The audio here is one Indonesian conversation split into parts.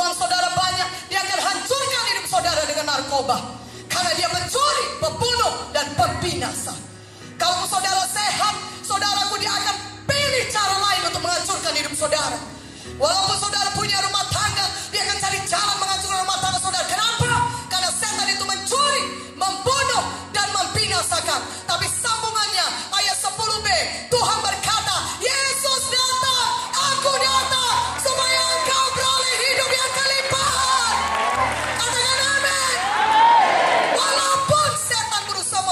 uang saudara banyak, dia akan hancurkan hidup saudara dengan narkoba. Karena dia mencuri, membunuh, dan pembinasa. Kalau saudara sehat, saudaraku, dia akan pilih cara lain untuk menghancurkan hidup saudara. Walaupun saudara punya rumah tangga, dia akan cari jalan menghancurkan rumah tangga saudara. Kenapa? Karena setan itu mencuri, membunuh, dan membinasakan. Tapi sambungannya ayat 10b, Tuhan berkata, Yesus datang, aku datang, supaya engkau beroleh hidup yang kelimpahan. Katakan amin. Walaupun setan berusaha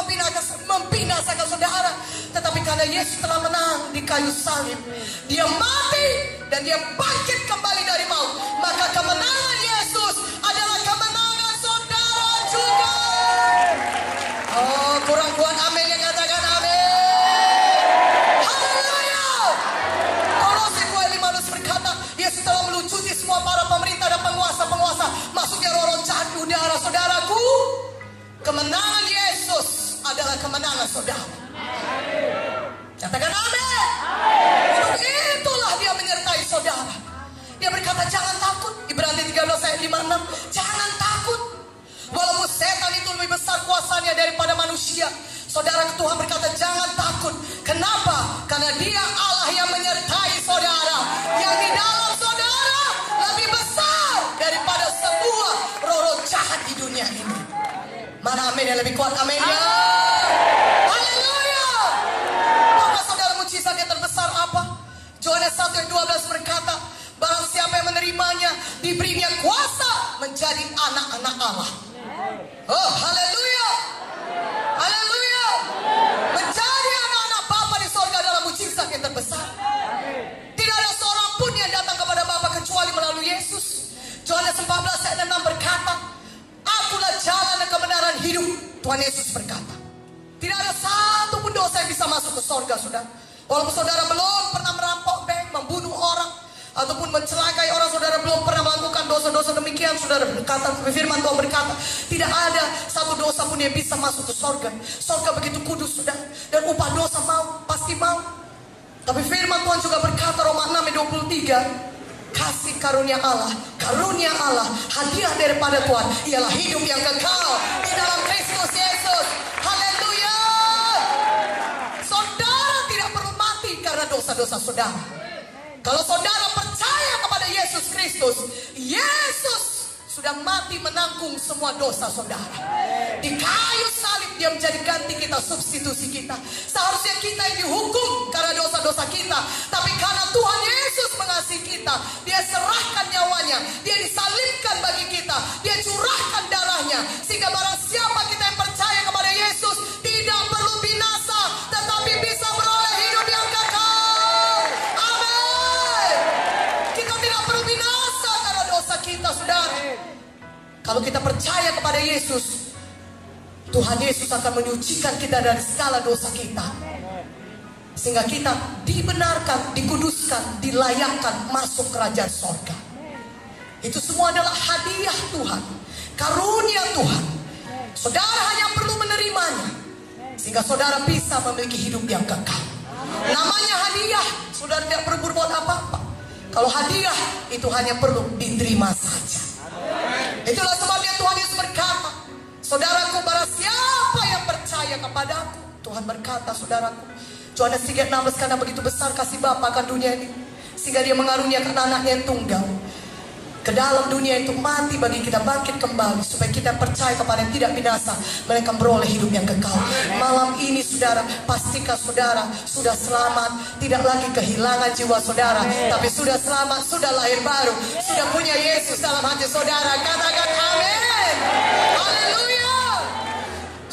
membinasakan saudara, tetapi karena Yesus telah menang di kayu salib, dia mati dan dia bangkit kembali dari maut, maka kemenangan Yesus adalah kemenangan saudara juga. Oh, kurang kuat amin yang katakan amin. Haleluya. Kolose 2:15 berkata, Yesus telah melucuti semua para pemerintah dan penguasa-penguasa, masuknya roh-roh jahat di udara. Saudaraku, kemenangan Yesus adalah kemenangan saudara. Katakan amin. Untuk itulah dia menyertai saudara. Dia berkata, jangan takut. Ibrani 13 ayat 56. Jangan takut. Walaupun setan itu lebih besar kuasanya daripada manusia, saudara, Tuhan berkata jangan takut. Kenapa? Karena dia Allah yang menyertai saudara. Yang di dalam saudara lebih besar daripada semua roh-roh jahat di dunia ini. Mana amin yang lebih kuat? Amin ya. Haleluya. Maka saudara, mujizat yang terbesar apa? Yohanes 1 ayat 12 berkata, barang siapa yang menerimanya, diberinya kuasa menjadi anak-anak Allah. Oh, haleluya. Haleluya. Menjadi anak-anak Bapa di sorga adalah mujizat yang terbesar. Tidak ada seorang pun yang datang kepada Bapa kecuali melalui Yesus. Yohanes 14 ayat 6 berkata, akulah jalan dan kebenaran hidup. Tuhan Yesus berkata, tidak ada satu pun dosa yang bisa masuk ke sorga, saudara. Walaupun saudara belum pernah merampok bank, membunuh orang, ataupun mencelakai orang, saudara belum pernah melakukan dosa-dosa demikian, saudara berkata, firman Tuhan berkata, tidak ada satu dosa pun yang bisa masuk ke sorga. Sorga begitu kudus, saudara, dan upah dosa pasti mau. Tapi firman Tuhan juga berkata, Roma 6 ayat 23, kasih karunia Allah, hadiah daripada Tuhan ialah hidup yang kekal di dalam Kristus Yesus. Haleluya. Saudara tidak perlu mati karena dosa-dosa saudara. Kalau saudara percaya kepada Yesus Kristus, Yesus sudah mati menanggung semua dosa saudara. Di kayu salib dia menjadi ganti kita, substitusi kita. Seharusnya kita yang dihukum karena dosa-dosa kita, tapi karena Tuhan Yesus mengasihi kita, dia serahkan nyawanya, dia disalibkan bagi kita, dia curahkan darahnya, sehingga barang siapa kita yang percaya kepada Yesus tidak perlu binasa, tetapi bisa beroleh hidup yang kekal. Amin. Kita tidak perlu binasa karena dosa kita, saudara. Kalau kita percaya kepada Yesus, Tuhan Yesus akan menyucikan kita dari segala dosa kita, sehingga kita dibenarkan, dikuduskan, dilayakkan masuk kerajaan sorga. Itu semua adalah hadiah Tuhan, karunia Tuhan. Saudara hanya perlu menerimanya, sehingga saudara bisa memiliki hidup yang kekal. Namanya hadiah, saudara tidak perlu berbuat apa-apa. Kalau hadiah itu hanya perlu diterima saja. Itulah sebabnya Tuhan Yesus berkata, saudaraku, barang siapa yang percaya kepadaku, Tuhan berkata, saudaraku, Yohanes 3:16, karena begitu besar kasih Bapa akan dunia ini, sehingga dia mengaruniakan anaknya yang tunggal, ke dalam dunia itu mati bagi kita, bangkit kembali, supaya kita percaya kepada yang tidak binasa, mereka beroleh hidup yang kekal. Malam ini saudara, pastikan saudara sudah selamat, tidak lagi kehilangan jiwa saudara, tapi sudah selamat, sudah lahir baru, sudah punya Yesus dalam hati saudara. Katakan amin. Haleluya.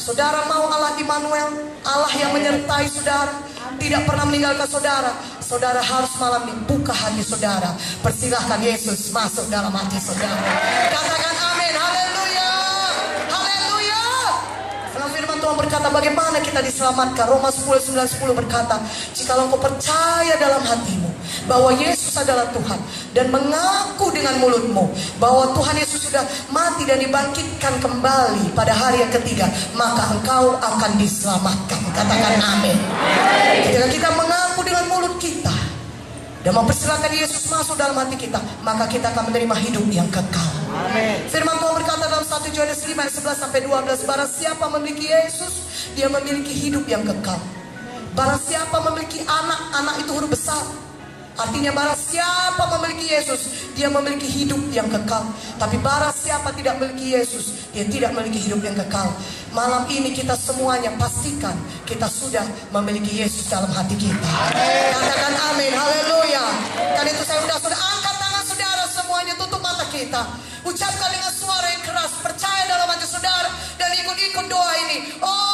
Saudara mau Allah Immanuel, Allah yang menyertai saudara, tidak pernah meninggalkan saudara. Saudara harus malam ini buka hati saudara, persilahkan Yesus masuk dalam hati saudara. Katakan amin. Haleluya. Haleluya. Dalam firman Tuhan berkata, bagaimana kita diselamatkan? Roma 10:9-10 berkata, jikalau engkau percaya dalam hatimu bahwa Yesus adalah Tuhan, dan mengaku dengan mulutmu bahwa Tuhan Yesus sudah mati dan dibangkitkan kembali pada hari yang ketiga, maka engkau akan diselamatkan. Katakan amin. Ketika kita mengaku dengan mulut kita dan mempersilahkan Yesus masuk dalam hati kita, maka kita akan menerima hidup yang kekal. Amin. Firman Tuhan berkata dalam 1 Yohanes 5 ayat 11 sampai 12, barang siapa memiliki Yesus, dia memiliki hidup yang kekal. Barang siapa memiliki anak, anak itu huruf besar. Artinya barang siapa memiliki Yesus, dia memiliki hidup yang kekal. Tapi barang siapa tidak memiliki Yesus, dia tidak memiliki hidup yang kekal. Malam ini kita semuanya pastikan kita sudah memiliki Yesus dalam hati kita. Katakan amin, haleluya. Karena itu saya sudah angkat tangan saudara semuanya, tutup mata kita. Ucapkan dengan suara yang keras, percaya dalam hati saudara, dan ikut-ikut doa ini. Oh